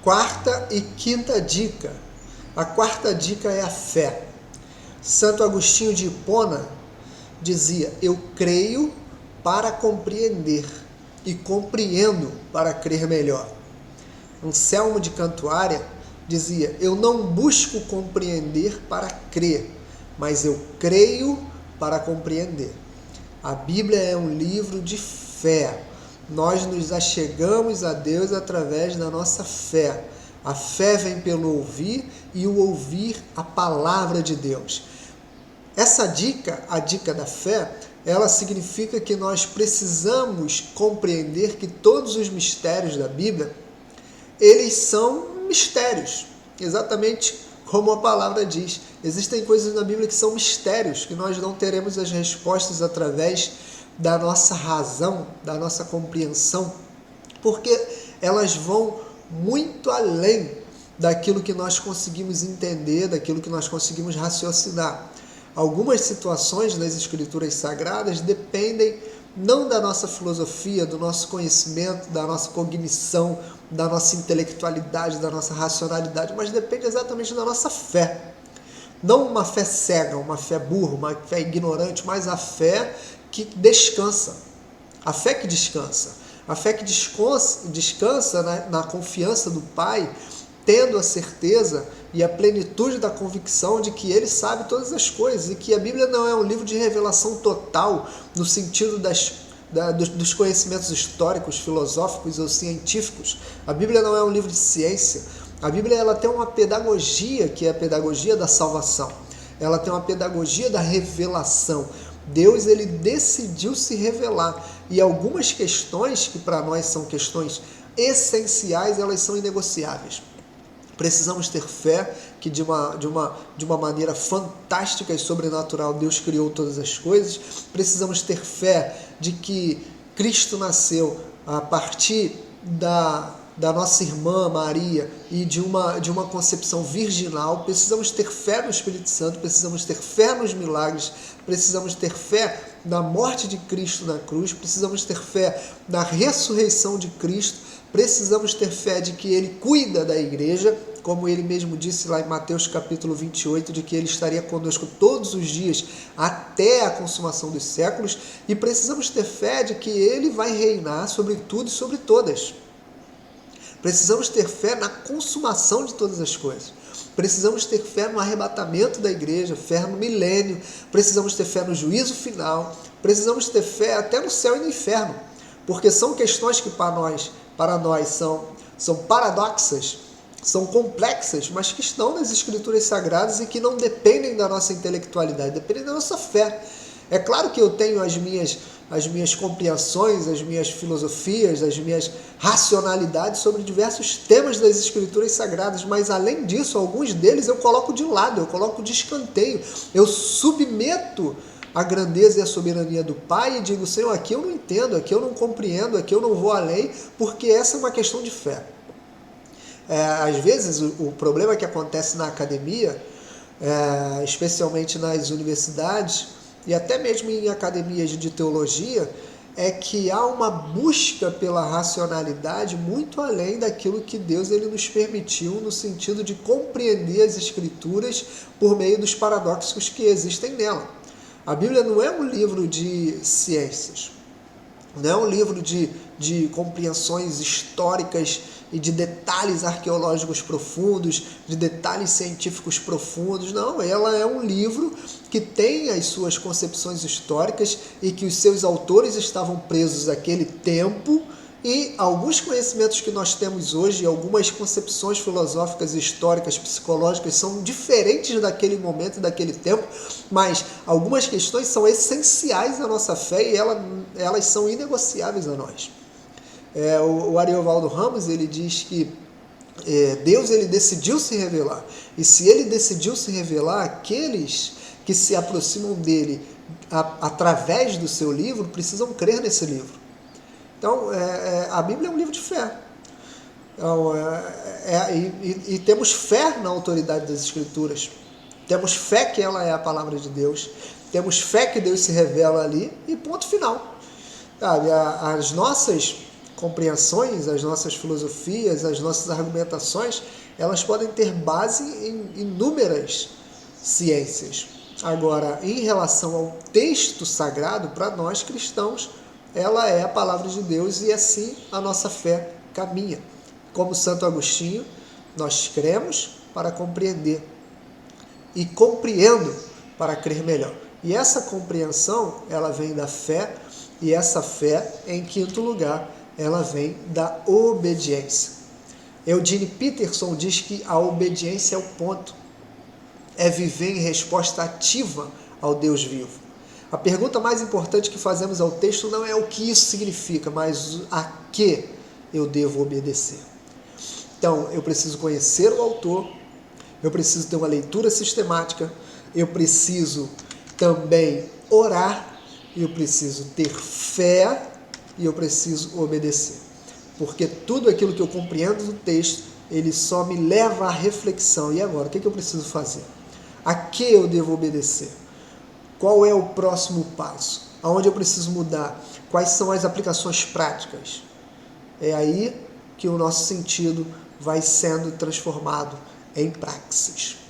Quarta e quinta dica. A quarta dica é a fé. Santo Agostinho de Hipona dizia: eu creio para compreender e compreendo para crer melhor. Anselmo de Cantuária dizia: eu não busco compreender para crer, mas eu creio para compreender. A Bíblia é um livro de fé. Nós nos achegamos a Deus através da nossa fé. A fé vem pelo ouvir e o ouvir a palavra de Deus. Essa dica, a dica da fé, ela significa que nós precisamos compreender que todos os mistérios da Bíblia, eles são mistérios, exatamente como a palavra diz. Existem coisas na Bíblia que são mistérios, que nós não teremos as respostas através da nossa razão, da nossa compreensão, porque elas vão muito além daquilo que nós conseguimos entender, daquilo que nós conseguimos raciocinar. Algumas situações das Escrituras Sagradas dependem não da nossa filosofia, do nosso conhecimento, da nossa cognição, da nossa intelectualidade, da nossa racionalidade, mas depende exatamente da nossa fé. Não uma fé cega, uma fé burra, uma fé ignorante, mas a fé que descansa. A fé que descansa. A fé que descansa na confiança do Pai, tendo a certeza e a plenitude da convicção de que Ele sabe todas as coisas e que a Bíblia não é um livro de revelação total no sentido dos conhecimentos históricos, filosóficos ou científicos. A Bíblia não é um livro de ciência. A Bíblia ela tem uma pedagogia, que é a pedagogia da salvação. Ela tem uma pedagogia da revelação. Deus ele decidiu se revelar e algumas questões que para nós são questões essenciais, elas são inegociáveis. Precisamos ter fé que de uma maneira fantástica e sobrenatural Deus criou todas as coisas. Precisamos ter fé de que Cristo nasceu a partir da nossa irmã Maria e de uma concepção virginal. Precisamos ter fé no Espírito Santo, precisamos ter fé nos milagres, precisamos ter fé na morte de Cristo na cruz, precisamos ter fé na ressurreição de Cristo, precisamos ter fé de que Ele cuida da igreja, como Ele mesmo disse lá em Mateus capítulo 28, de que Ele estaria conosco todos os dias até a consumação dos séculos, e precisamos ter fé de que Ele vai reinar sobre tudo e sobre todas. Precisamos ter fé na consumação de todas as coisas. Precisamos ter fé no arrebatamento da igreja, fé no milênio. Precisamos ter fé no juízo final. Precisamos ter fé até no céu e no inferno. Porque são questões que para nós são paradoxas, são complexas, mas que estão nas Escrituras Sagradas e que não dependem da nossa intelectualidade, dependem da nossa fé. É claro que eu tenho as minhas compreensões, as minhas filosofias, as minhas racionalidades sobre diversos temas das Escrituras Sagradas, mas além disso, alguns deles eu coloco de lado, eu coloco de escanteio, eu submeto a grandeza e a soberania do Pai e digo: Senhor, aqui eu não entendo, aqui eu não compreendo, aqui eu não vou além, porque essa é uma questão de fé. Às vezes o problema que acontece na academia, especialmente nas universidades, e até mesmo em academias de teologia, é que há uma busca pela racionalidade muito além daquilo que Deus ele nos permitiu, no sentido de compreender as Escrituras por meio dos paradoxos que existem nela. A Bíblia não é um livro de ciências, não é um livro de compreensões históricas e de detalhes arqueológicos profundos, de detalhes científicos profundos. Não, ela é um livro que tem as suas concepções históricas e que os seus autores estavam presos àquele tempo, e alguns conhecimentos que nós temos hoje, algumas concepções filosóficas, históricas, psicológicas são diferentes daquele momento e daquele tempo, mas algumas questões são essenciais à nossa fé e elas são inegociáveis a nós. O Ariovaldo Ramos ele diz que Deus ele decidiu se revelar, e se ele decidiu se revelar, aqueles que se aproximam dele através do seu livro precisam crer nesse livro. Então, a Bíblia é um livro de fé. Então, e temos fé na autoridade das Escrituras. Temos fé que ela é a palavra de Deus. Temos fé que Deus se revela ali, e ponto final. Sabe, as nossas compreensões, as nossas filosofias, as nossas argumentações, elas podem ter base em inúmeras ciências. Agora, em relação ao texto sagrado, para nós cristãos, ela é a palavra de Deus e assim a nossa fé caminha. Como Santo Agostinho, nós cremos para compreender e compreendo para crer melhor. E essa compreensão, ela vem da fé, e essa fé, em quinto lugar, ela vem da obediência. Eugene Peterson diz que a obediência é o ponto, é viver em resposta ativa ao Deus vivo. A pergunta mais importante que fazemos ao texto não é o que isso significa, mas a que eu devo obedecer. Então, eu preciso conhecer o autor, eu preciso ter uma leitura sistemática, eu preciso também orar, eu preciso ter fé e eu preciso obedecer. Porque tudo aquilo que eu compreendo do texto, ele só me leva à reflexão. E agora, o que eu preciso fazer? A que eu devo obedecer? Qual é o próximo passo? Aonde eu preciso mudar? Quais são as aplicações práticas? É aí que o nosso sentido vai sendo transformado em praxis.